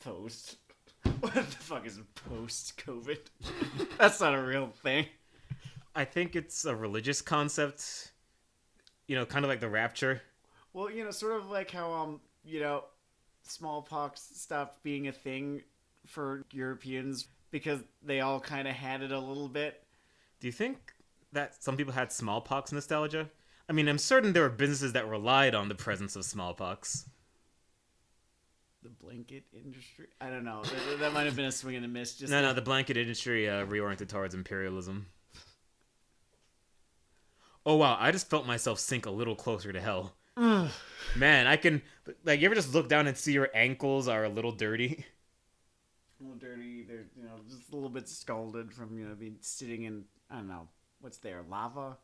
Post. What the fuck is post-COVID? That's not a real thing. I think it's a religious concept. Kind of like the rapture. Well, sort of like how, smallpox stopped being a thing for Europeans because they all kind of had it a little bit. Do you think that some people had smallpox nostalgia? I mean, I'm certain there were businesses that relied on the presence of smallpox. The blanket industry? I don't know. That might have been a swing and a miss. No, the blanket industry reoriented towards imperialism. Oh, wow. I just felt myself sink a little closer to hell. Man, I can... Like, you ever just look down and see your ankles are a little dirty? A little dirty. They're, just a little bit scalded from, being sitting in, I don't know, what's there? Lava?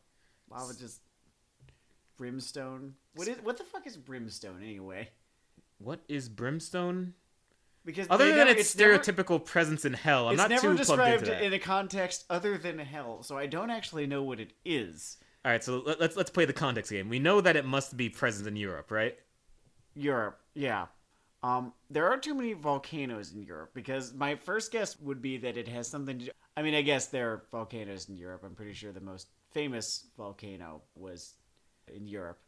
Lava just... Brimstone? What the fuck is brimstone, anyway? What is brimstone? Because other than its stereotypical presence in hell, I'm not too plugged into that. It's never described in a context other than hell, so I don't actually know what it is. All right, so let's play the context game. We know that it must be present in Europe, right? Europe, yeah. There aren't too many volcanoes in Europe, because my first guess would be that it has something to do... I mean, I guess there are volcanoes in Europe. I'm pretty sure the most famous volcano was in Europe.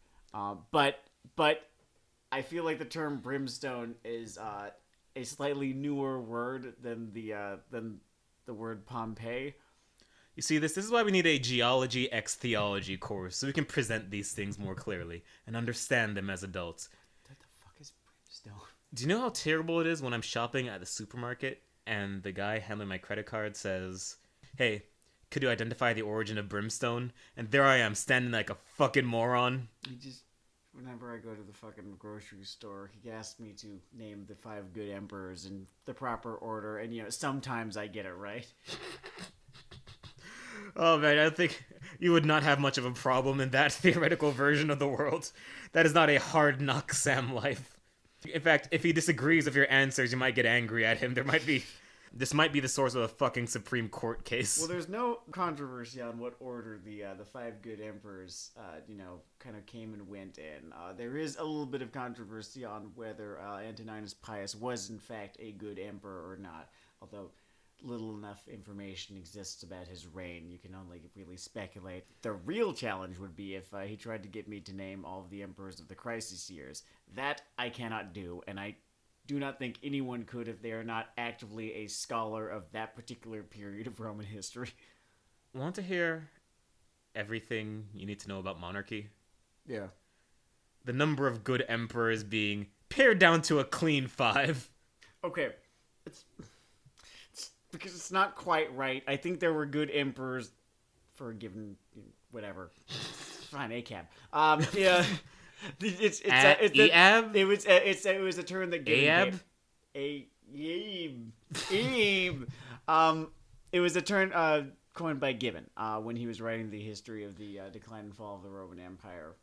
But I feel like the term brimstone is a slightly newer word than the word Pompeii. You see, this is why we need a geology x theology course, so we can present these things more clearly and understand them as adults. What the fuck is brimstone? Do you know how terrible it is when I'm shopping at the supermarket and the guy handling my credit card says, "Hey, could you identify the origin of brimstone?" And there I am, standing like a fucking moron. Whenever I go to the fucking grocery store, he asks me to name the 5 good emperors in the proper order, and sometimes I get it right. Oh man, I think you would not have much of a problem in that theoretical version of the world. That is not a hard knock Sam life. In fact, if he disagrees with your answers, you might get angry at him. This might be the source of a fucking Supreme Court case. Well, there's no controversy on what order the 5 good emperors, kind of came and went in. There is a little bit of controversy on whether Antoninus Pius was in fact a good emperor or not, although little enough information exists about his reign. You can only really speculate. The real challenge would be if he tried to get me to name all of the emperors of the Crisis years. That I cannot do, and I do not think anyone could if they are not actively a scholar of that particular period of Roman history. Want to hear everything you need to know about monarchy? Yeah. The number of good emperors being pared down to a clean 5. Okay. It's because it's not quite right. I think there were good emperors for a given whatever. Fine, ACAB. Yeah. It's Eab? It was a term that Eab? Eab. It was a term coined by Gibbon when he was writing the history of the decline and fall of the Roman Empire.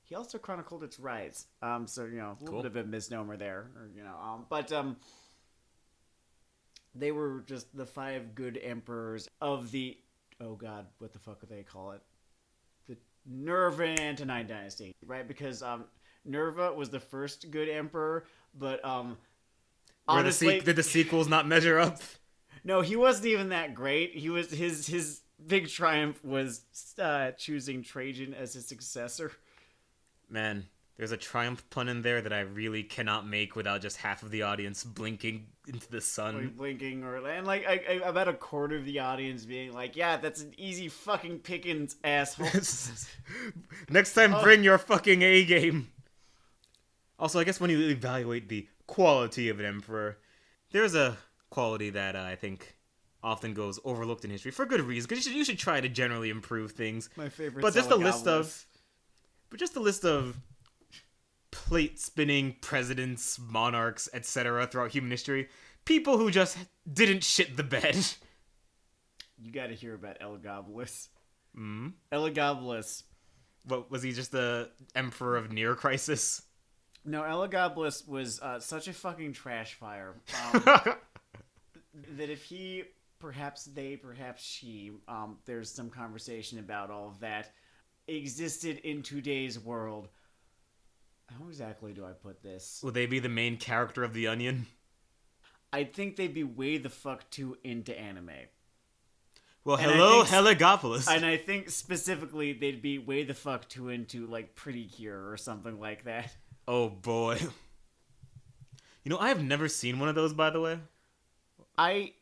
He also chronicled its rise. So a little bit of a misnomer there, but they were just the 5 good emperors of the, oh god, what the fuck would they call it? The Nerva and Antonine dynasty, right? Because Nerva was the first good emperor, but honestly, did the sequels not measure up? No, he wasn't even that great. He was his big triumph was choosing Trajan as his successor. Man, there's a triumph pun in there that I really cannot make without just half of the audience blinking into the sun. Like blinking, and about a quarter of the audience being like, yeah, that's an easy fucking pickings, asshole. Next time, bring your fucking A game. Also, I guess when you evaluate the quality of an emperor, there's a quality that I think often goes overlooked in history for good reason, because you should try to generally improve things. My favorite. But just a list of plate spinning presidents, monarchs, etc. throughout human history. People who just didn't shit the bed. You gotta hear about Elagabalus. Mm-hmm. Elagabalus. What, was he just the emperor of near crisis? No, Elagabalus was such a fucking trash fire. That if he, perhaps they, perhaps she, there's some conversation about all of that, existed in today's world. How exactly do I put this? Will they be the main character of The Onion? I think they'd be way the fuck too into anime. Well, And hello, I think- Heligopolis. And I think specifically they'd be way the fuck too into, like, Pretty Cure or something like that. Oh, boy. You know, I have never seen one of those, by the way. I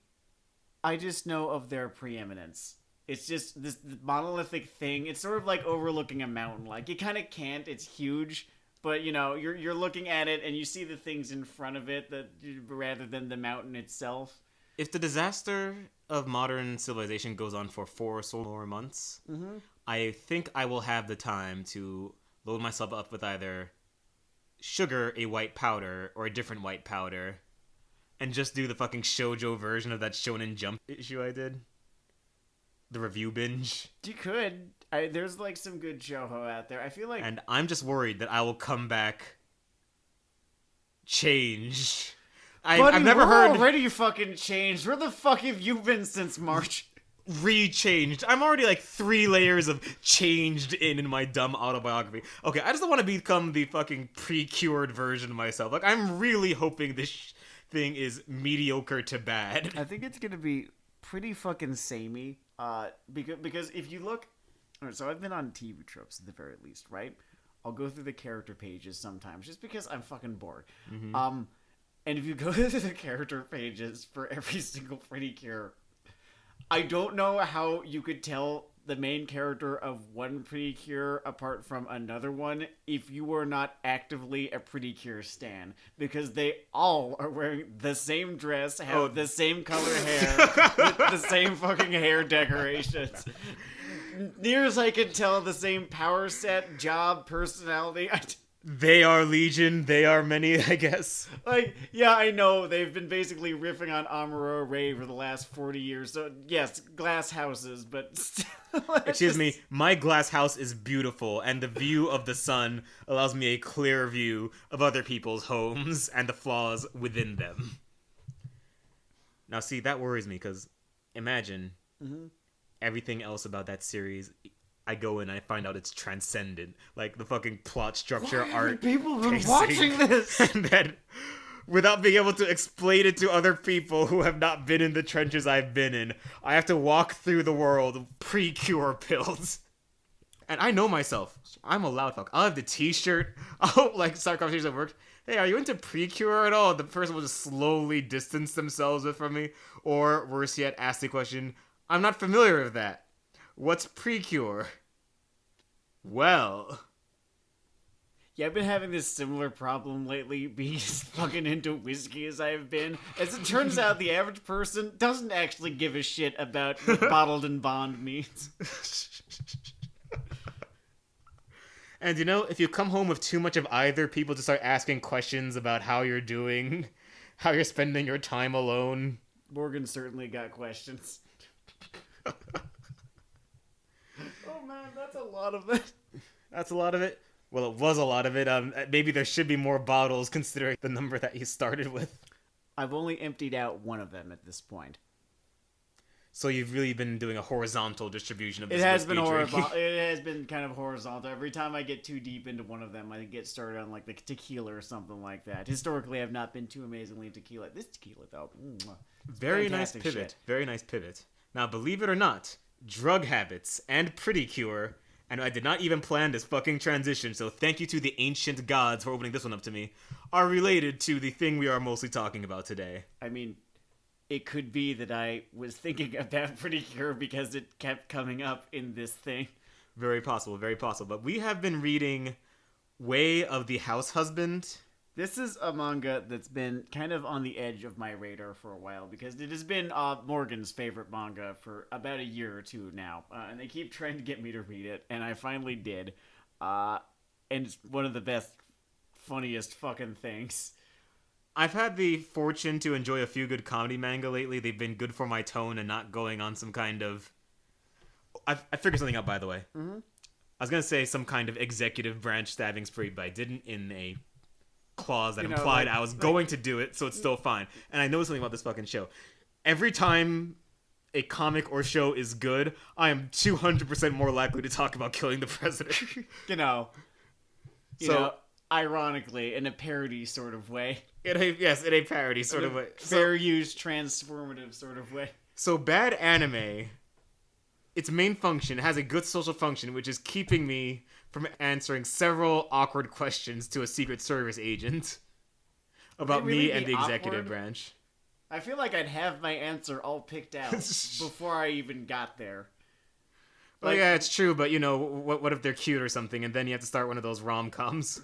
just know of their preeminence. It's just this monolithic thing. It's sort of like overlooking a mountain. Like, you kind of can't. It's huge. But, you know, you're looking at it and you see the things in front of it that rather than the mountain itself. If the disaster of modern civilization goes on for 4 or so more months, I think I will have the time to load myself up with either sugar, a white powder, or a different white powder, and just do the fucking shoujo version of that Shonen Jump issue I did. The review binge. You could. There's, like, some good shoujo out there. I feel like... And I'm just worried that I will come back changed. Buddy, I've never we're heard already fucking changed. Where the fuck have you been since March? re-changed. I'm already like 3 layers of changed in my dumb autobiography. Okay, I just don't want to become the fucking pre-cured version of myself. Like, I'm really hoping this thing is mediocre to bad. I think it's gonna be pretty fucking samey. Because if you look... Alright, so I've been on TV tropes at the very least, right? I'll go through the character pages sometimes, just because I'm fucking bored. And if you go to the character pages for every single Pretty Cure, I don't know how you could tell the main character of one Pretty Cure apart from another one if you were not actively a Pretty Cure stan, because they all are wearing the same dress, have the same color hair, with the same fucking hair decorations. Near as I can tell, the same power set, job, personality. They are legion, they are many, I guess. Like, yeah, I know, they've been basically riffing on Amuro Ray for the last 40 years, so yes, glass houses, but still... Excuse me, my glass house is beautiful, and the view of the sun allows me a clear view of other people's homes and the flaws within them. Now see, that worries me, because imagine everything else about that series... I go in and I find out it's transcendent. Like, the fucking plot structure, art, people been pacing, watching this? And then, without being able to explain it to other people who have not been in the trenches I've been in, I have to walk through the world pre-cure pills. And I know myself. I'm a loud fuck. I'll have the t-shirt. I'll, like, start conversations at work. Hey, are you into pre-cure at all? The person will just slowly distance themselves from me. Or, worse yet, ask the question, I'm not familiar with that. What's pre-cure? Well... Yeah, I've been having this similar problem lately, being as fucking into whiskey as I've been. As it turns out, the average person doesn't actually give a shit about what bottled and bond means. And you know, if you come home with too much of either, people just start asking questions about how you're doing, how you're spending your time alone. Morgan certainly got questions. Oh man, that's a lot of it. That's a lot of it? Well, it was a lot of it. Maybe there should be more bottles considering the number that you started with. I've only emptied out one of them at this point. So you've really been doing a horizontal distribution of this It has been whiskey horrible. drink. It has been kind of horizontal. Every time I get too deep into one of them, I get started on like the tequila or something like that. Historically, I've not been too amazingly tequila. This tequila, though, Very nice fantastic pivot. shit. Very nice pivot. Now, believe it or not, drug habits and Pretty Cure, and I did not even plan this fucking transition, so thank you to the ancient gods for opening this one up to me, are related to the thing we are mostly talking about today. I mean, it could be that I was thinking about Pretty Cure because it kept coming up in this thing. Very possible, very possible. But we have been reading Way of the Househusband. This is a manga that's been kind of on the edge of my radar for a while because it has been Morgan's favorite manga for about a year or two now. And they keep trying to get me to read it, and I finally did. And it's one of the best, funniest fucking things. I've had the fortune to enjoy a few good comedy manga lately. They've been good for my tone and not going on some kind of... I figured something out, by the way. I was going to say some kind of executive branch stabbing spree, but I didn't in a clause that implied I was going to do it, so it's still fine. And I know something about this fucking show. Every time a comic or show is good, I am 200% more likely to talk about killing the president. You know, ironically, in a parody sort of way. In a parody sort of way. Fair use, transformative sort of way. So bad anime, its main function has a good social function, which is keeping me from answering several awkward questions to a Secret Service agent about me and the executive branch. I feel like I'd have my answer all picked out before I even got there. Well, yeah, it's true, but what if they're cute or something, and then you have to start one of those rom-coms?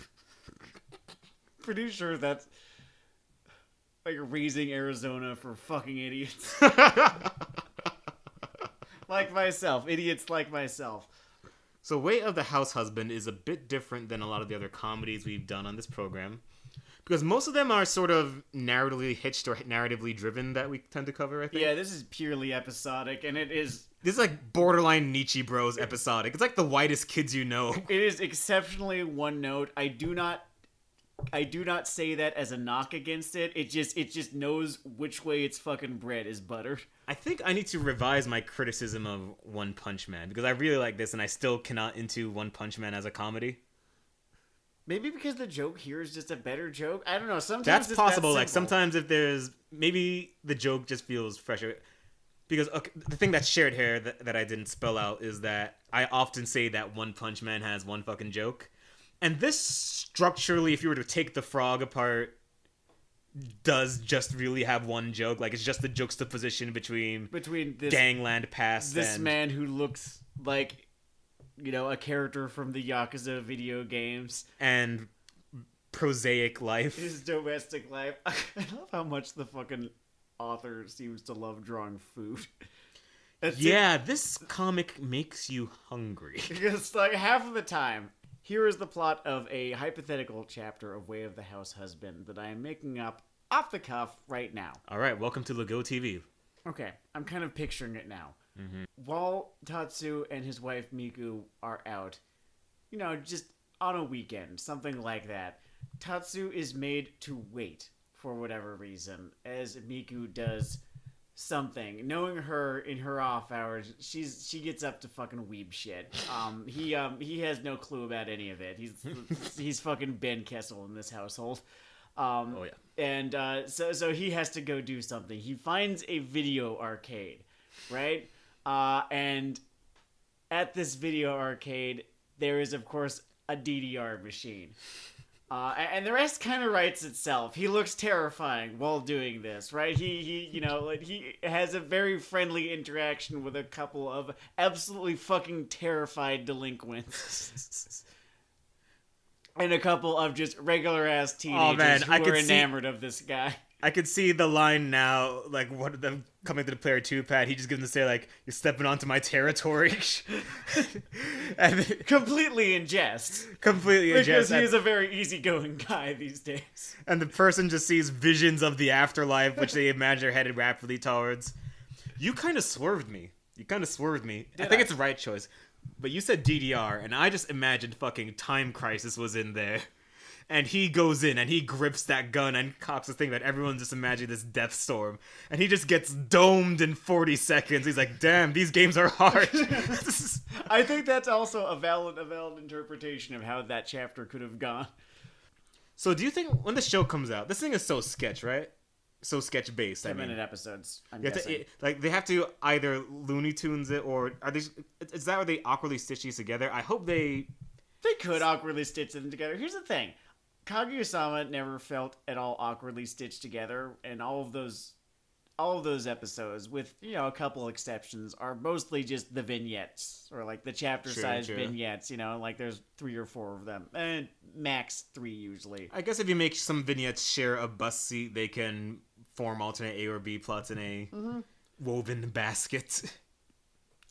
Pretty sure that's like Raising Arizona for fucking idiots. Like myself. Idiots like myself. So Way of the Househusband is a bit different than a lot of the other comedies we've done on this program. Because most of them are sort of narratively hitched or narratively driven that we tend to cover, I think. Yeah, this is purely episodic, and it is... This is like borderline Nietzsche Bros episodic. It's like The Whitest Kids You Know. It is exceptionally one note. I do not say that as a knock against it. It just knows which way its fucking bread is buttered. I think I need to revise my criticism of One Punch Man, because I really like this and I still cannot into One Punch Man as a comedy. Maybe because the joke here is just a better joke? I don't know. Sometimes that's it's possible. That like sometimes if there's... Maybe the joke just feels fresher. Because the thing that's shared here that I didn't spell out is that I often say that One Punch Man has one fucking joke. And this structurally, if you were to take the frog apart, does just really have one joke. Like, it's just the juxtaposition between this gangland past this man who looks like, a character from the Yakuza video games. And prosaic life. His domestic life. I love how much the fucking author seems to love drawing food. This comic makes you hungry. Because, like, half of the time... Here is the plot of a hypothetical chapter of Way of the Househusband that I am making up off the cuff right now. All right, welcome to Lagow TV. Okay, I'm kind of picturing it now. Mm-hmm. While Tatsu and his wife Miku are out, just on a weekend, something like that, Tatsu is made to wait for whatever reason, as Miku does something. Knowing her in her off hours, she gets up to fucking weeb shit. He has no clue about any of it. He's fucking Ben Kessel in this household. Oh yeah. And so he has to go do something. He finds a video arcade, right? And at this video arcade, there is of course a DDR machine. And the rest kind of writes itself. He looks terrifying while doing this, right? He has a very friendly interaction with a couple of absolutely fucking terrified delinquents. And a couple of just regular-ass teenagers who are enamored of this guy. I could see the line now, like, one of them coming to the player 2 pad, he just gives them to say, like, you're stepping onto my territory. And completely in jest. Completely in jest. Because he is a very easygoing guy these days. And the person just sees visions of the afterlife, which they imagine are headed rapidly towards. You kind of swerved me. I think it's the right choice. But you said DDR, and I just imagined fucking Time Crisis was in there. And he goes in and he grips that gun and cocks the thing that everyone just imagined this death storm. And he just gets domed in 40 seconds. He's like, damn, these games are hard. I think that's also a valid interpretation of how that chapter could have gone. So do you think when the show comes out, this thing is so sketch, right? So sketch based. 10-minute episodes, I'm guessing. They have to either Looney Tunes it or is that where they awkwardly stitch these together? I hope they could awkwardly stitch them together. Here's the thing. Kaguya-sama never felt at all awkwardly stitched together, and all of those episodes, with a couple exceptions, are mostly just the vignettes or like the chapter-sized vignettes. Like there's 3 or 4 of them, and max 3 usually. I guess if you make some vignettes share a bus seat, they can form alternate A or B plots in a woven basket.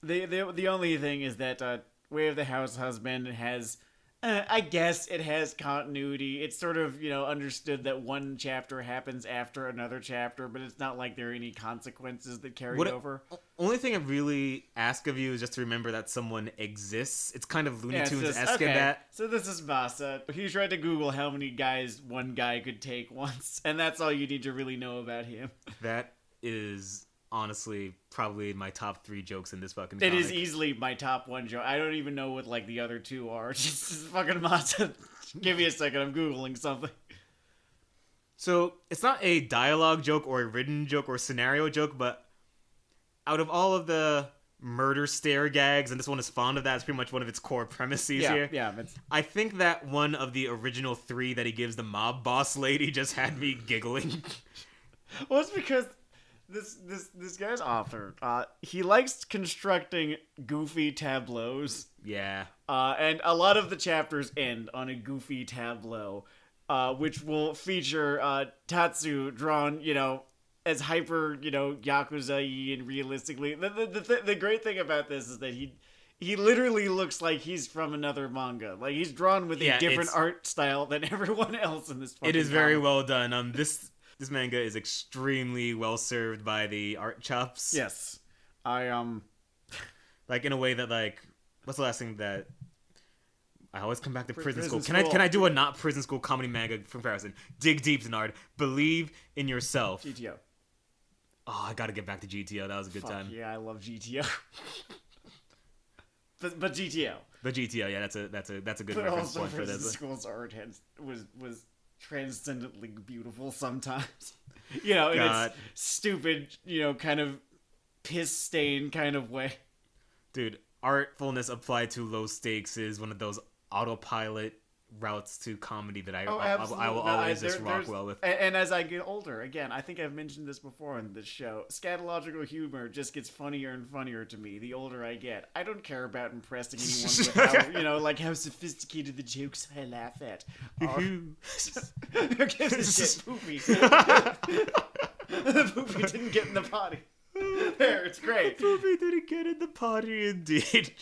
The only thing is that Way of the Househusband has. I guess it has continuity. It's sort of, understood that one chapter happens after another chapter, but it's not like there are any consequences that carry over. Only thing I really ask of you is just to remember that someone exists. It's kind of Looney Tunes-esque in that. So this is Masa. He tried to Google how many guys one guy could take once, and that's all you need to really know about him. That is honestly probably my top 3 jokes in this fucking It comic. is easily my top 1 joke. I don't even know what like the other 2 are. Just fucking Mata. Give me a second. I'm Googling something. So it's not a dialogue joke or a written joke or scenario joke, but out of all of the murder stare gags, and this one is fond of that, it's pretty much one of its core premises here. Yeah. I think that one of the original 3 that he gives the mob boss lady just had me giggling. Well, it's because this guy's author, he likes constructing goofy tableaus. Yeah. And a lot of the chapters end on a goofy tableau, which will feature Tatsu drawn, as hyper, Yakuza-y and realistically. The great thing about this is that he literally looks like he's from another manga. Like, he's drawn with a different art style than everyone else in this fucking It is very comic. well done. This manga is extremely well served by the art chops. Yes. Like, in a way that, like, what's the last thing that... I always come back to prison school. Prison School. Can I do a not prison school comedy manga comparison? Dig deep, Dennard. Believe in yourself. GTO. Oh, I gotta get back to GTO. That was a good time. Yeah, I love GTO. but GTO. But GTO, yeah, that's a good But reference also point for Prison this. School's art was transcendently beautiful sometimes. In its stupid, kind of piss-stained kind of way. Dude, artfulness applied to low stakes is one of those autopilot routes to comedy that I will always just rock well with. And as I get older, again, I think I've mentioned this before in this show, scatological humor just gets funnier and funnier to me the older I get. I don't care about impressing anyone with how, how sophisticated the jokes I laugh at are. Who gives a shit? Poopy. The poopy didn't get in the potty. There, it's great. Poopy didn't get in the potty, indeed.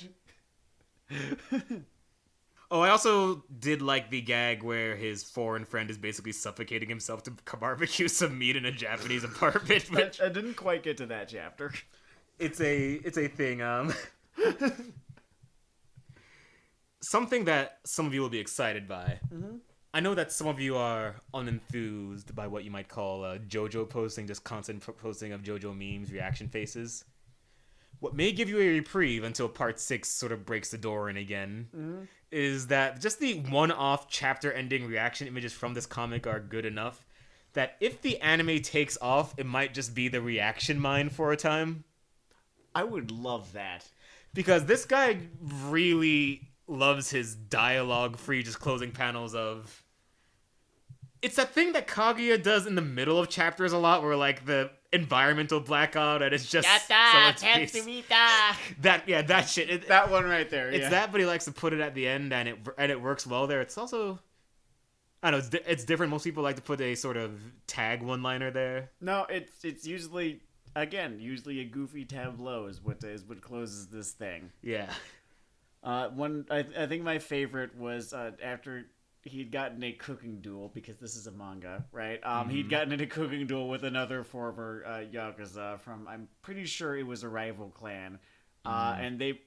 Oh, I also did like the gag where his foreign friend is basically suffocating himself to barbecue some meat in a Japanese apartment. Which I didn't quite get to that chapter. It's a thing. Something that some of you will be excited by. Mm-hmm. I know that some of you are unenthused by what you might call JoJo posting, just constant posting of JoJo memes, reaction faces. What may give you a reprieve until part 6 sort of breaks the door in again is that just the one-off chapter-ending reaction images from this comic are good enough that if the anime takes off, it might just be the reaction mine for a time. I would love that. Because this guy really loves his dialogue-free, just closing panels of... It's that thing that Kaguya does in the middle of chapters a lot, where, like, the environmental blackout, and it's just that shit. That one right there. It's that, but he likes to put it at the end, and it works well there. It's also, I don't know, it's different. Most people like to put a sort of tag one-liner there. No, it's usually a goofy tableau is what closes this thing. Yeah. I think my favorite was after he'd gotten a cooking duel, because this is a manga, right? He'd gotten in a cooking duel with another former Yakuza from, I'm pretty sure it was a rival clan. And they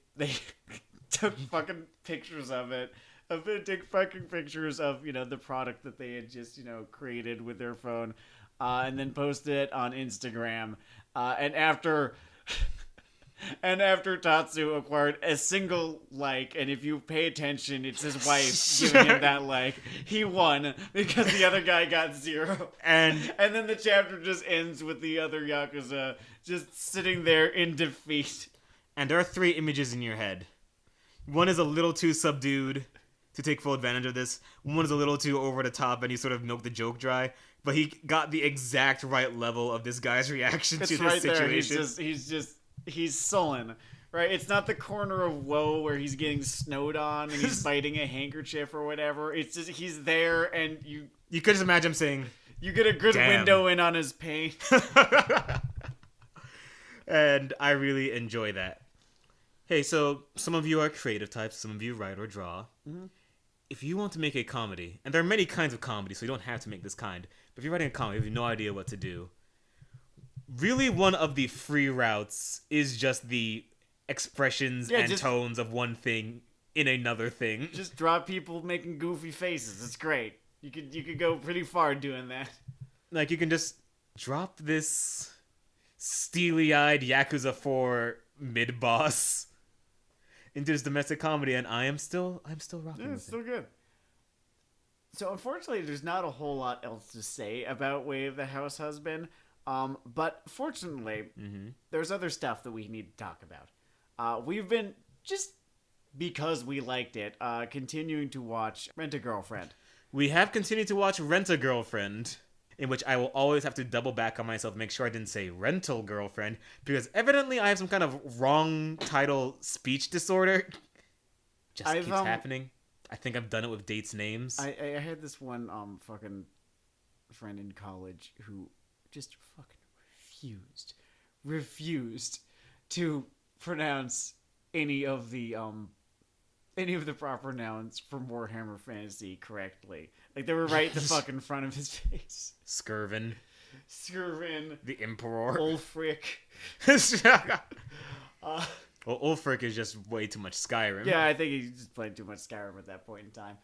took fucking pictures of it. Took fucking pictures of, the product that they had just, created with their phone. And then posted it on Instagram. And after Tatsu acquired a single like, and if you pay attention, it's his wife giving him that like, he won because the other guy got 0. And then the chapter just ends with the other Yakuza just sitting there in defeat. And there are 3 images in your head. One is a little too subdued to take full advantage of this. One is a little too over the top, and you sort of milk the joke dry. But he got the exact right level of this guy's reaction to this situation. He's sullen, right? It's not the corner of woe where he's getting snowed on and he's biting a handkerchief or whatever. It's just he's there, and you could just imagine him saying, you get a good window in on his pain. And I really enjoy that. Hey, so some of you are creative types, some of you write or draw. Mm-hmm. If you want to make a comedy, and there are many kinds of comedy, so you don't have to make this kind, but if you're writing a comedy, you have no idea what to do. Really, one of the free routes is just the expressions and tones of one thing in another thing. Just draw people making goofy faces. It's great. You could go pretty far doing that. Like, you can just drop this steely-eyed Yakuza 4 mid-boss into this domestic comedy, and I'm still rocking Yeah, with it's still good. So unfortunately, there's not a whole lot else to say about Way of the Househusband. But fortunately, there's other stuff that we need to talk about. We've been, just because we liked it, continuing to watch Rent-A-Girlfriend. We have continued to watch Rent-A-Girlfriend, in which I will always have to double back on myself, make sure I didn't say rental girlfriend, because evidently I have some kind of wrong title speech disorder. Just keeps happening. I think I've done it with dates' names. I had this one fucking friend in college who just fucking refused to pronounce any of the proper nouns from Warhammer Fantasy correctly. Like, they were right in the fucking front of his face. Skirvin. The Emperor. Ulfric. Well, Ulfric is just way too much Skyrim. Yeah, I think he just played too much Skyrim at that point in time.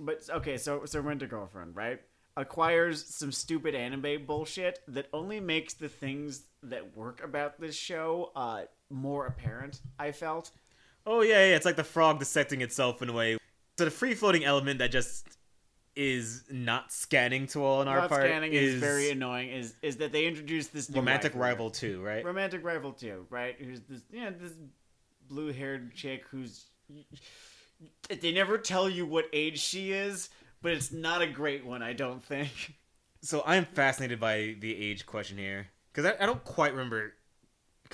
But okay, so Rent-A-Girlfriend, right? Acquires some stupid anime bullshit that only makes the things that work about this show more apparent, I felt. Oh, yeah, it's like the frog dissecting itself in a way. So the free-floating element that just is not scanning to all on our part is very annoying, is that they introduced this new Romantic Rival 2, right? Romantic Rival 2, right? Who's this, this blue-haired chick who's... They never tell you what age she is, but it's not a great one, I don't think. So I'm fascinated by the age question here. Because I don't quite remember...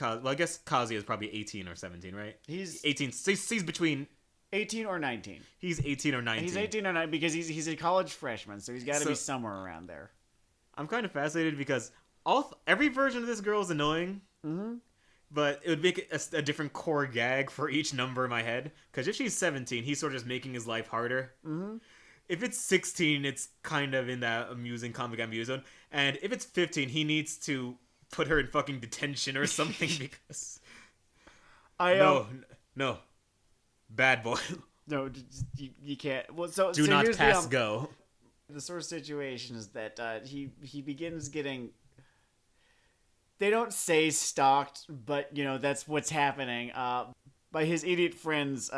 Well, I guess Kazuya is probably 18 or 17, right? He's 18. He's between... 18 or 19. He's 18 or 19. He's 18 or 19 because he's a college freshman, so he's got to be somewhere around there. I'm kind of fascinated because every version of this girl is annoying. Mm-hmm. But it would make a different core gag for each number in my head. Because if she's 17, he's sort of just making his life harder. Mm-hmm. If it's 16, it's kind of in that amusing comic amuse zone. And if it's 15, he needs to put her in fucking detention or something because... No. Bad boy. No, you can't. Well, so do not pass go. The sort of situation is that he begins getting... They don't say stalked, but, that's what's happening. By his idiot friend's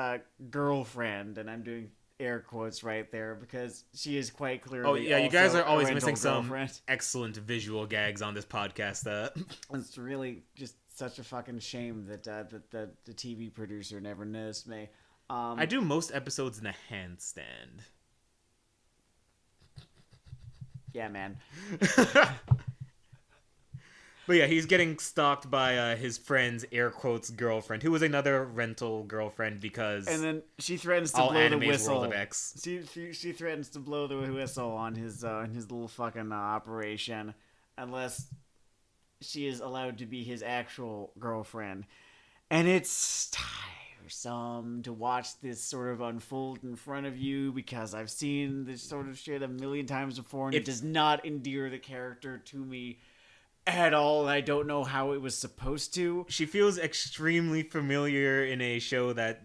girlfriend, and I'm doing air quotes right there, because she is quite clearly... Oh, yeah, you guys are always missing girlfriend. Some excellent visual gags on this podcast. It's really just such a fucking shame that the TV producer never noticed me. I do most episodes in a handstand. Yeah, man. But yeah, he's getting stalked by his friend's air quotes girlfriend, who was another rental girlfriend because... And then she threatens to blow the whistle. World of X. She threatens to blow the whistle on his little fucking operation unless she is allowed to be his actual girlfriend. And it's tiresome to watch this sort of unfold in front of you because I've seen this sort of shit a million times before, and it does not endear the character to me at all. I don't know how it was supposed to. She feels extremely familiar in a show that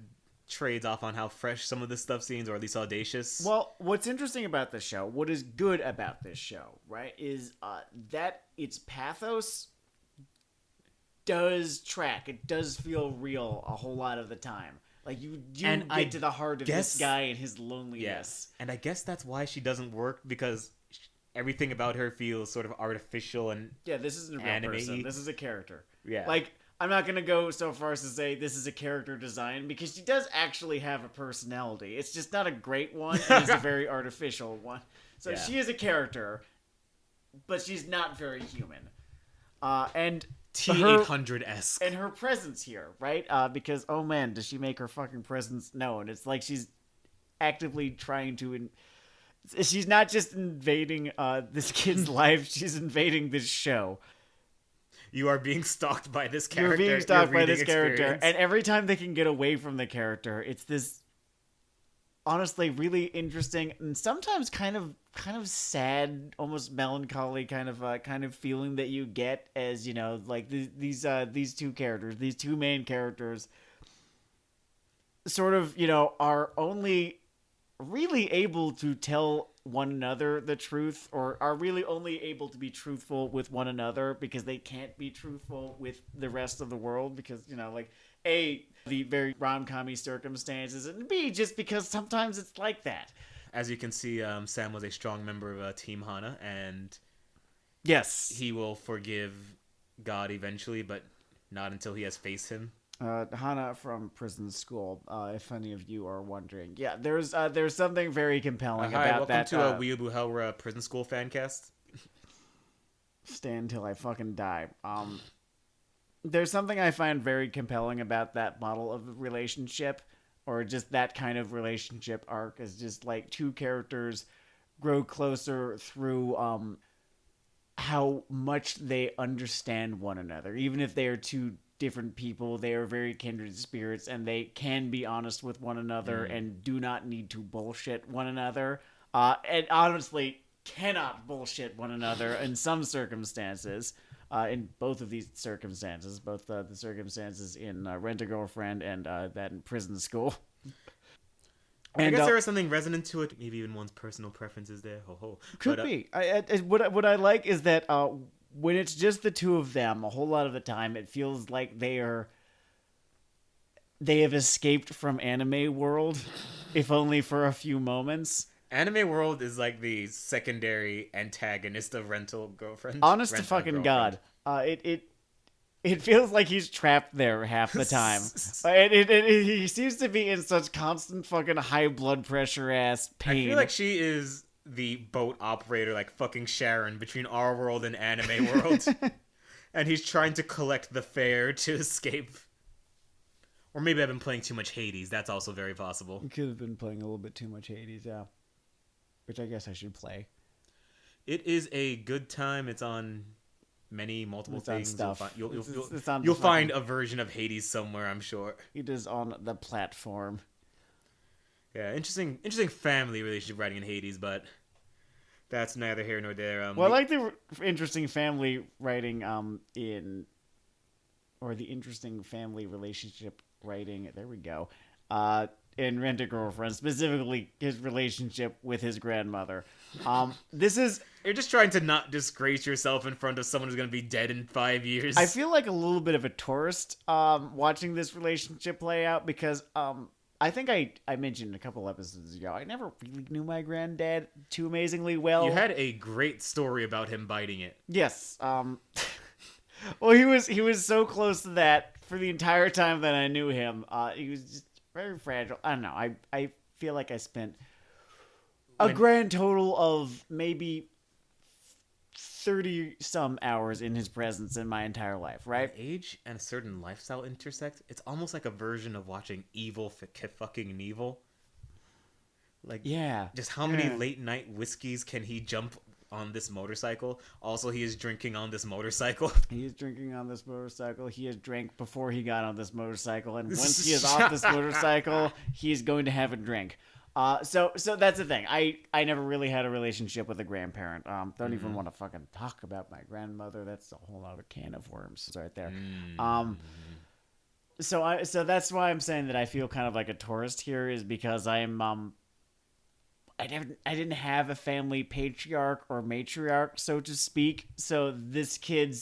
trades off on how fresh some of the stuff seems, or at least audacious. Well, what's interesting about this show, what is good about this show, right, is that its pathos does track. It does feel real a whole lot of the time. Like, you get to the heart of this guy and his loneliness. Yes. And I guess that's why she doesn't work, because everything about her feels sort of artificial and this isn't a real person. This is a character. Yeah. Like, I'm not going to go so far as to say this is a character design, because she does actually have a personality. It's just not a great one, and it's a very artificial one. So she is a character, but she's not very human. And T-800-esque. And her presence here, right? Because, oh man, does she make her fucking presence known? It's like she's actively trying to... She's not just invading this kid's life, she's invading this show. You are being stalked by this character. You're being stalked by this character. And every time they can get away from the character, it's this honestly really interesting and sometimes kind of sad, almost melancholy kind of feeling that you get as, like these two characters, these two main characters sort of, are only really able to tell one another the truth, or are really only able to be truthful with one another because they can't be truthful with the rest of the world because, like, A, the very rom-com-y circumstances, and B, just because sometimes it's like that. As you can see, Sam was a strong member of Team Hana, and yes, he will forgive God eventually, but not until he has faced him. Hana from Prison School, if any of you are wondering. Yeah, there's something very compelling about that. Hi, welcome to Weeaboo Hell, we're a Prison School fan cast. Stand till I fucking die. There's something I find very compelling about that model of relationship, or just that kind of relationship arc, is just like two characters grow closer through how much they understand one another. Even if they are two different people, they are very kindred spirits, and they can be honest with one another and do not need to bullshit one another. And honestly, cannot bullshit one another in some circumstances. In both of these circumstances, both the circumstances in Rent-A-Girlfriend and that in Prison School. I guess there is something resonant to it. Maybe even one's personal preferences there. Could be. What I like is that when it's just the two of them, a whole lot of the time, it feels like they have escaped from anime world, if only for a few moments. Anime world is like the secondary antagonist of Rental Girlfriend. Honest to fucking God, it feels like he's trapped there half the time. He seems to be in such constant fucking high blood pressure ass pain. I feel like she is the boat operator, like fucking Sharon, between our world and anime world. And he's trying to collect the fare to escape. Or maybe I've been playing too much Hades. That's also very possible. You could have been playing a little bit too much Hades, yeah. Which I guess I should play. It is a good time. It's on multiple things. Stuff. You'll find a version of Hades somewhere, I'm sure. It is on the platform. Yeah, interesting family relationship writing in Hades, but that's neither here nor there. I like the interesting family writing the interesting family relationship writing. There we go. In Rent-A-Girlfriend, specifically his relationship with his grandmother. You're just trying to not disgrace yourself in front of someone who's going to be dead in 5 years. I feel like a little bit of a tourist watching this relationship play out because I think I mentioned a couple episodes ago, I never really knew my granddad too amazingly well. You had a great story about him biting it. Yes. Well, he was so close to that for the entire time that I knew him. He was just very fragile. I don't know. I feel like I spent a grand total of maybe 30-some hours in his presence in my entire life, right? When age and a certain lifestyle intersect, it's almost like a version of watching Evil fucking Evil. Like, yeah. Just how many late-night whiskeys can he jump on this motorcycle? Also, he is drinking on this motorcycle. He is drinking on this motorcycle. He has drank before he got on this motorcycle. And once he is off this motorcycle, he is going to have a drink. So that's the thing. I never really had a relationship with a grandparent. Don't even want to fucking talk about my grandmother. That's a whole other can of worms right there. So that's why I'm saying that I feel kind of like a tourist here, is because I'm I didn't have a family patriarch or matriarch, so to speak. So this kid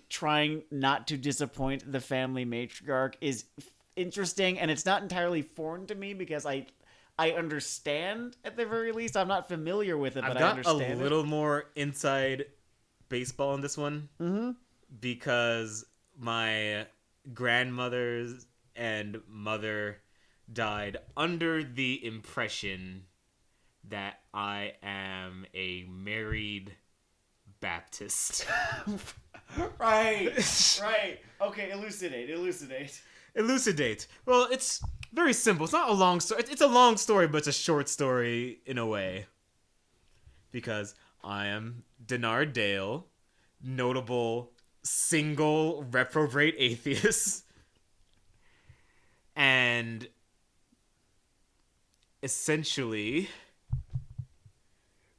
trying not to disappoint the family matriarch is interesting, and it's not entirely foreign to me because I understand, at the very least. I'm not familiar with it, but I understand. I've got a little more inside baseball in this one, because my grandmother's and mother died under the impression that I am a married Baptist. Right. Okay, elucidate. Well, it's very simple. It's not a long story. It's a long story, but it's a short story in a way. Because I am Dennard Dayle, notable single reprobate atheist. And essentially,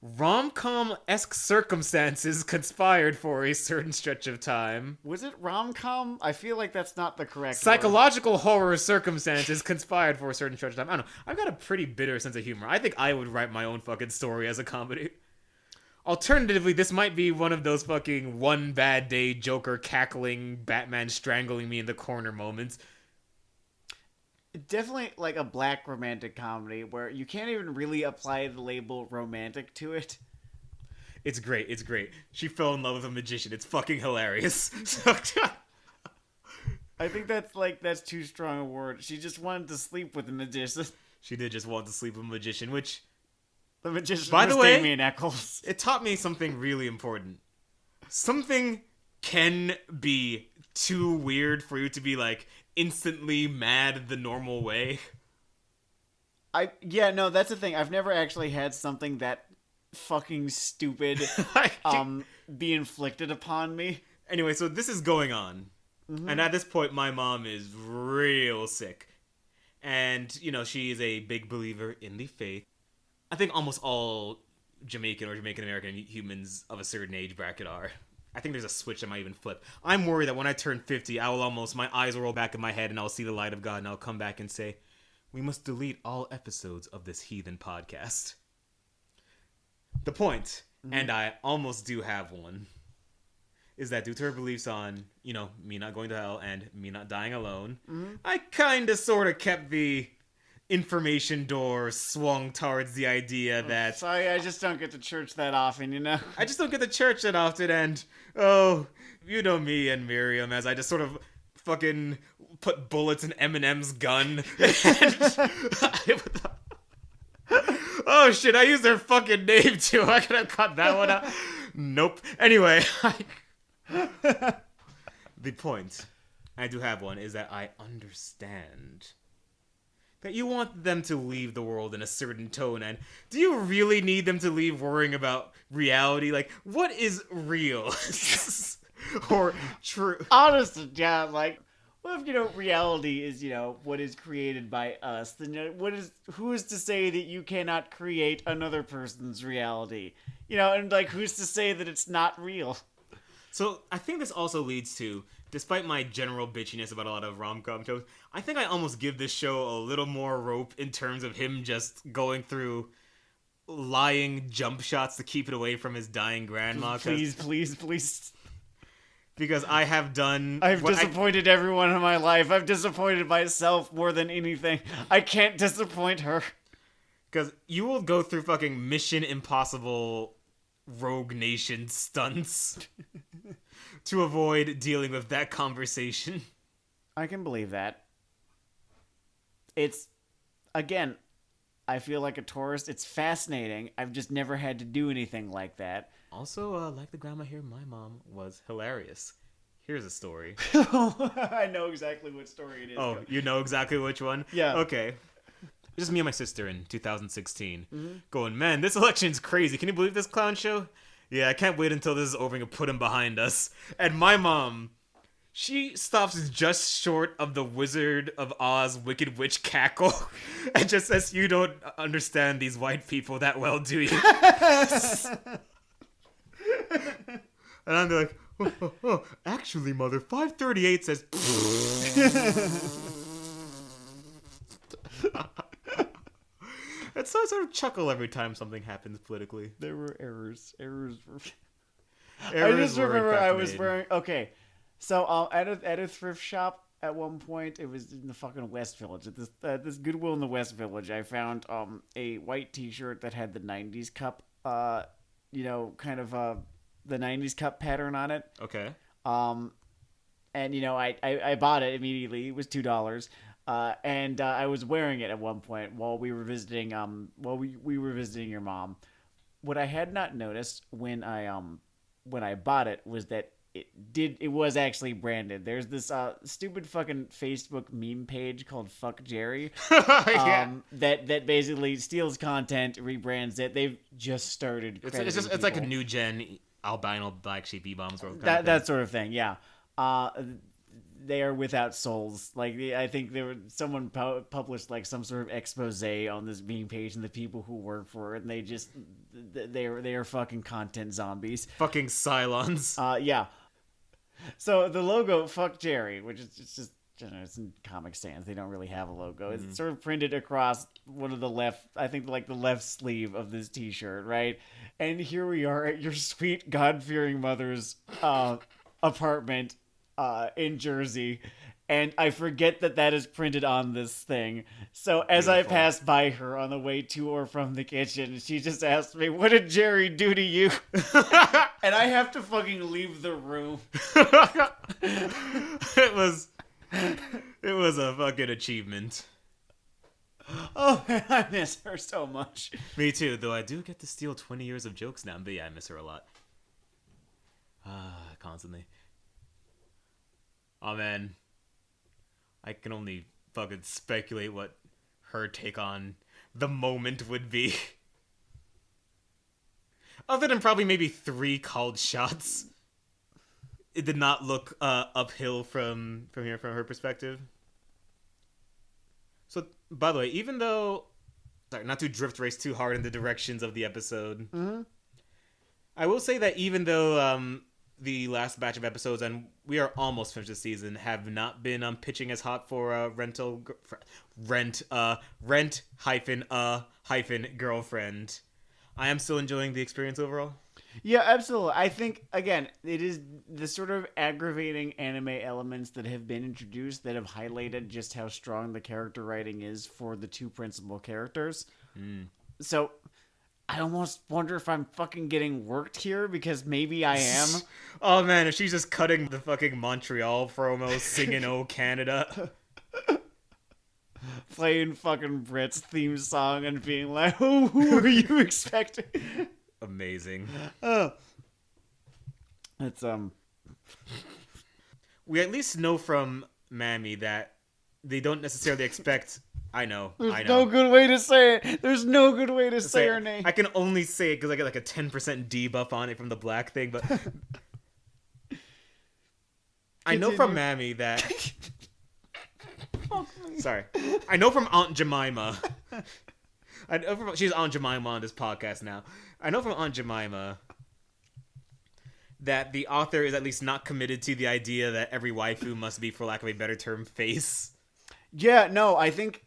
rom-com-esque circumstances conspired for a certain stretch of time. Was it rom-com? I feel like that's not the correct Psychological horror circumstances conspired for a certain stretch of time. I don't know. I've got a pretty bitter sense of humor. I think I would write my own fucking story as a comedy. Alternatively, this might be one of those fucking one bad day Joker cackling, Batman strangling me in the corner moments. Definitely like a black romantic comedy where you can't even really apply the label romantic to it. It's great. It's great. She fell in love with a magician. It's fucking hilarious. I think that's too strong a word. She just wanted to sleep with a magician. She did just want to sleep with a magician, which... The magician by was the way, Damien Eccles. It taught me something really important. Something can be too weird for you to be, like, instantly mad the normal way. No, that's the thing. I've never actually had something that fucking stupid be inflicted upon me. Anyway, so this is going on. Mm-hmm. And at this point, my mom is real sick. And, you know, she is a big believer in the faith. I think almost all Jamaican or Jamaican-American humans of a certain age bracket are. I think there's a switch that might even flip. I'm worried that when I turn 50, my eyes will roll back in my head and I'll see the light of God and I'll come back and say, we must delete all episodes of this heathen podcast. The point, and I almost do have one, is that due to her beliefs on, you know, me not going to hell and me not dying alone, I kind of sort of kept the information door swung towards the idea that... Sorry, I just don't get to church that often, you know? I just don't get to church that often, and, oh, you know me and Miriam, as I just sort of fucking put bullets in Eminem's gun. Oh shit, I used their fucking name too. I could have cut that one out. Nope. Anyway, the point, I do have one, is that I understand that you want them to leave the world in a certain tone, and do you really need them to leave worrying about reality? Like, what is real? Or true? Honestly, yeah, like, well, if, you know, reality is, you know, what is created by us, then, you know, who is to say that you cannot create another person's reality? You know, and, like, who's to say that it's not real? So, I think this also leads to, despite my general bitchiness about a lot of rom-com shows, I think I almost give this show a little more rope in terms of him just going through lying jump shots to keep it away from his dying grandma. Please. Because I have done... I've disappointed everyone in my life. I've disappointed myself more than anything. I can't disappoint her. Because you will go through fucking Mission Impossible Rogue Nation stunts to avoid dealing with that conversation. I can believe that. It's, again, I feel like a tourist. It's fascinating. I've just never had to do anything like that. Also, like the grandma here, my mom was hilarious. Here's a story. I know exactly what story it is. Oh, you know exactly which one? Yeah. Okay. Just me and my sister in 2016. Going, man, this election's crazy. Can you believe this clown show? Yeah, I can't wait until this is over and put him behind us. And my mom, she stops just short of the Wizard of Oz Wicked Witch cackle and just says, you don't understand these white people that well, do you? And I'm like, oh, actually, mother, 538 says... And so I sort of chuckle every time something happens politically. There were errors. Errors were I just remember I was wearing... Okay, so at a thrift shop at one point, it was in the fucking West Village. At this Goodwill in the West Village, I found a white t-shirt that had the 90s cup, you know, kind of the 90s cup pattern on it. Okay. And, you know, I bought it immediately. It was $2. And I was wearing it at one point while we were visiting we were visiting your mom. What I had not noticed when I bought it was that it was actually branded. There's this stupid fucking Facebook meme page called Fuck Jerry. Yeah. That basically steals content, rebrands it. They've just started it's like a new gen albino black sheep E-bombs world. That sort of thing, yeah. they are without souls. Like I think someone published like some sort of expose on this meme page, and the people who work for it, and they are fucking content zombies. Fucking Cylons. Yeah. So the logo "Fuck Jerry," which is just. It's in Comic Sans. They don't really have a logo. It's sort of printed across one of the left, I think, like the left sleeve of this T-shirt, right? And here we are at your sweet God-fearing mother's apartment in Jersey, and I forget that is printed on this thing. So as I pass by her on the way to or from the kitchen, she just asked me, "What did Jerry do to you?" And I have to fucking leave the room. It was a fucking achievement. Oh, I miss her so much. Me too, though I do get to steal 20 years of jokes now, but yeah, I miss her a lot. Constantly. Oh man. I can only fucking speculate what her take on the moment would be. Other than probably maybe 3 called shots. It did not look uphill from her perspective. So, by the way, even though... Sorry, not to drift race too hard in the directions of the episode. Mm-hmm. I will say that even though the last batch of episodes, and we are almost finished the season, have not been pitching as hot for rent girlfriend, I am still enjoying the experience overall. Yeah, absolutely. I think, again, it is the sort of aggravating anime elements that have been introduced that have highlighted just how strong the character writing is for the 2 principal characters. So, I almost wonder if I'm fucking getting worked here, because maybe I am. Oh man, if she's just cutting the fucking Montreal promo, singing "Oh Canada." Playing fucking Brit's theme song and being like, who are you expecting? Amazing. It's We at least know from Mammy that they don't necessarily expect. I know. No good way to say it. There's no good way to say her name. I can only say it because I get like a 10% debuff on it from the black thing, but I know from Mammy that. Sorry, I know from Aunt Jemima. She's Aunt Jemima on this podcast now. I know from Aunt Jemima that the author is at least not committed to the idea that every waifu must be, for lack of a better term, face. Yeah, no, I think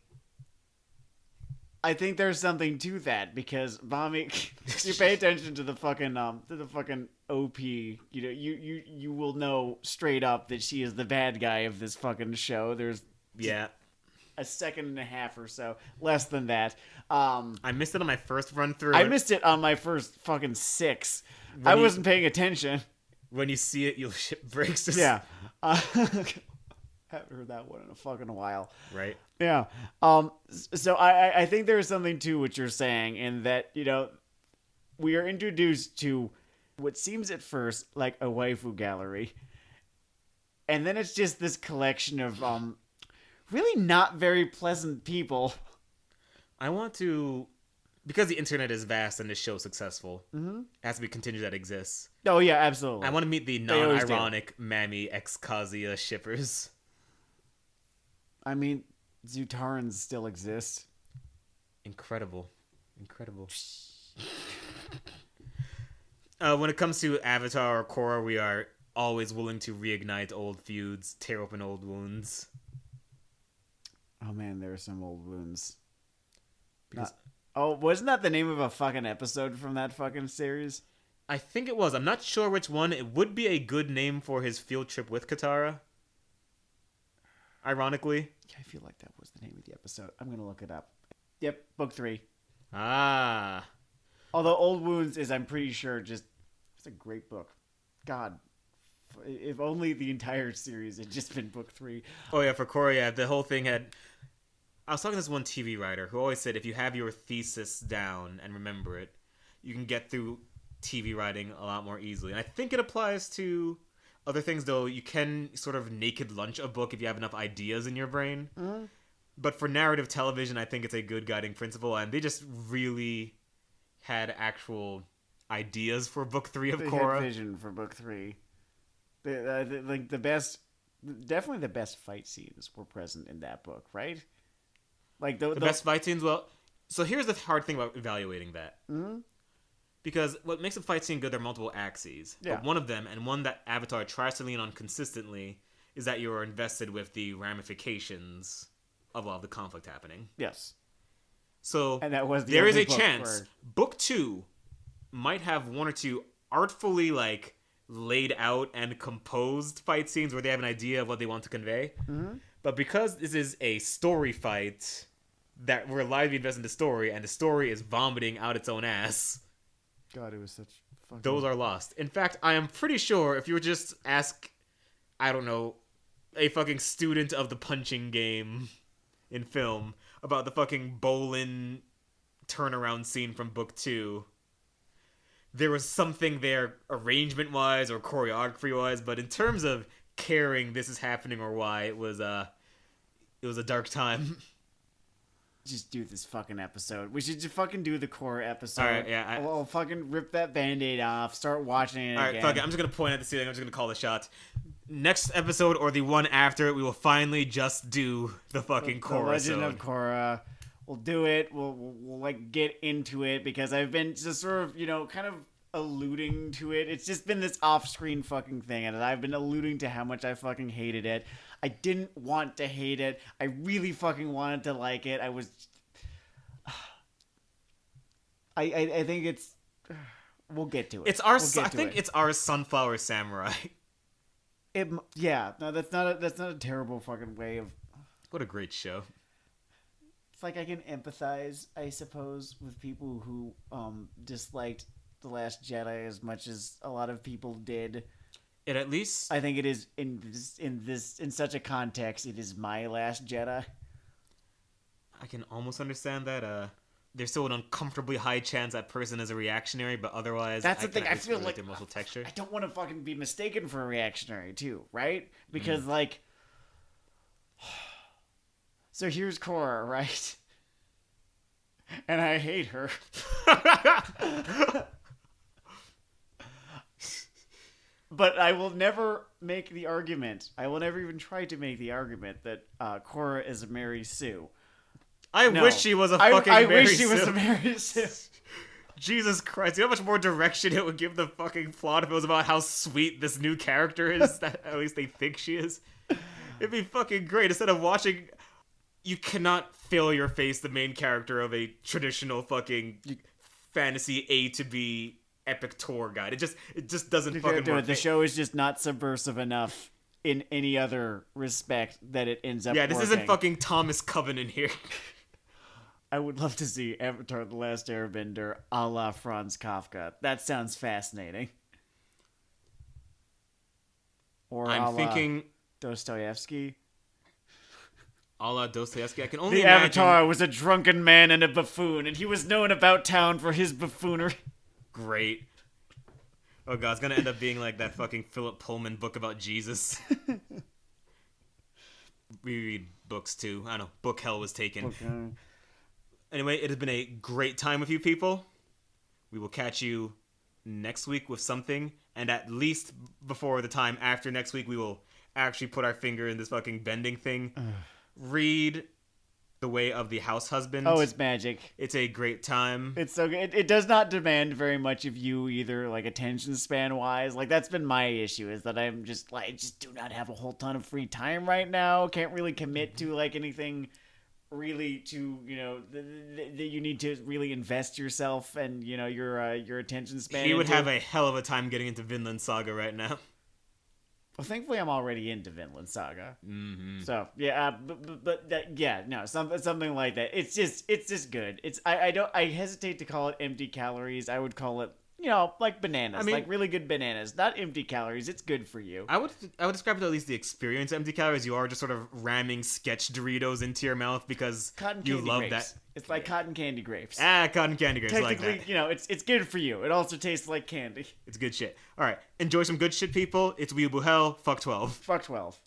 there's something to that, because Mami, you pay attention to the fucking OP, you know, you will know straight up that she is the bad guy of this fucking show. There's a second and a half or so, less than that. I missed it on my first run through. I missed it on my first fucking 6. I wasn't paying attention. When you see it, you'll shit bricks. Yeah. Haven't heard that one in a fucking while. Right. Yeah. So I think there's something to what you're saying, in that, you know, we are introduced to what seems at first like a waifu gallery, and then it's just this collection of really not very pleasant people. I want to, because the internet is vast and this show successful, it has to be continued that exists. Oh yeah, absolutely. I want to meet the non-ironic Mammy ex Kazuya shippers. I mean, Zutarans still exist. Incredible. When it comes to Avatar or Korra, we are always willing to reignite old feuds, tear open old wounds. Oh man, there are some old wounds. Wasn't that the name of a fucking episode from that fucking series? I think it was. I'm not sure which one. It would be a good name for his field trip with Katara. Ironically. Yeah, I feel like that was the name of the episode. I'm gonna look it up. Yep, book 3. Ah. Although Old Wounds is, I'm pretty sure, it's a great book. God, if only the entire series had just been book 3. Oh yeah, for Korra, yeah, the whole thing had... I was talking to this one TV writer who always said if you have your thesis down and remember it, you can get through TV writing a lot more easily. And I think it applies to other things, though. You can sort of naked lunch a book if you have enough ideas in your brain. Mm-hmm. But for narrative television, I think it's a good guiding principle. And they just really had actual ideas for book 3 of Korra. They had vision for book 3. Like the best definitely the best fight scenes were present in that book, right? Like the best fight scenes. Well, so here's the hard thing about evaluating that. Mm-hmm. Because what makes a fight scene good, there are multiple axes. Yeah. But one of them, and one that Avatar tries to lean on consistently, is that you're invested with the ramifications of all the conflict happening. Yes. So and that was there is a chance book 2 might have one or two artfully laid out and composed fight scenes where they have an idea of what they want to convey. Mm-hmm. But because this is a story fight that we're allowed to be invested in the story, and the story is vomiting out its own ass, God, it was such fucking... those are lost. In fact, I am pretty sure if you were just ask, I don't know, a fucking student of the punching game in film about the fucking Bolin turnaround scene from book 2, there was something there arrangement-wise or choreography-wise, but in terms of caring this is happening or why, it was a dark time. Just do this fucking episode. We should just fucking do the core episode. All right, yeah. I'll fucking rip that Band-Aid off, start watching it again. All right, fuck it. I'm just going to point at the ceiling. I'm just going to call the shots. Next episode or the one after it, we will finally just do the fucking Korra. The Legend of Korra. We'll do it. We'll get into it because I've been just sort of, kind of alluding to it. It's just been this off-screen fucking thing, and I've been alluding to how much I fucking hated it. I didn't want to hate it. I really fucking wanted to like it. I was... I think it's... We'll get to it. It's our... I think it's our Sunflower Samurai. Yeah. No, that's not a terrible fucking way of... What a great show. It's like I can empathize, I suppose, with people who disliked The Last Jedi as much as a lot of people did. It at least... I think it is in such a context, it is my Last Jedi. I can almost understand that. There's still an uncomfortably high chance that person is a reactionary, but otherwise... That's the thing, I feel like... Their emotional texture. I don't want to fucking be mistaken for a reactionary, too, right? Because, So here's Korra, right? And I hate her. But I will never make the argument. I will never even try to make the argument that Korra is a Mary Sue. I wish she was a fucking Mary Sue. I wish she was a Mary Sue. Jesus Christ, you know how much more direction it would give the fucking plot if it was about how sweet this new character is, that at least they think she is? It'd be fucking great. Instead of watching... You cannot fail your face the main character of a traditional fucking fantasy A to B epic tour guide. It just doesn't fucking work. The show is just not subversive enough in any other respect that it ends up this isn't fucking Thomas Covenant here. I would love to see Avatar: The Last Airbender a la Franz Kafka. That sounds fascinating. Or I'm thinking Dostoevsky. A la Dostoevsky. I can only The imagine... Avatar was a drunken man and a buffoon, and he was known about town for his buffoonery. Great. Oh god, it's gonna end up being like that fucking Philip Pullman book about Jesus. We read books too. I don't know. Book Hell was taken. Okay. Anyway, it has been a great time with you people. We will catch you next week with something, and at least before the time after next week, we will actually put our finger in this fucking bending thing. Read The Way of the Househusband. Oh, it's magic. It's a great time. It's so good. It does not demand very much of you either, attention span wise. That's been my issue, is that I'm just I just do not have a whole ton of free time right now. Can't really commit to anything really to that you need to really invest yourself and your attention span. He would have a hell of a time getting into Vinland Saga right now. Well, thankfully, I'm already into Vinland Saga. Mm-hmm. So yeah, something like that. It's just good. I hesitate to call it empty calories. I would call it like bananas, like really good bananas, not empty calories. It's good for you. I would describe it to at least the experience of empty calories. You are just sort of ramming sketch Doritos into your mouth because you love grapes. that. It's like cotton candy grapes. Cotton candy grapes. Technically, like that. It's good for you. It also tastes like candy. It's good shit. All right, enjoy some good shit, people. It's Weeaboo Hell. Fuck 12. Fuck 12.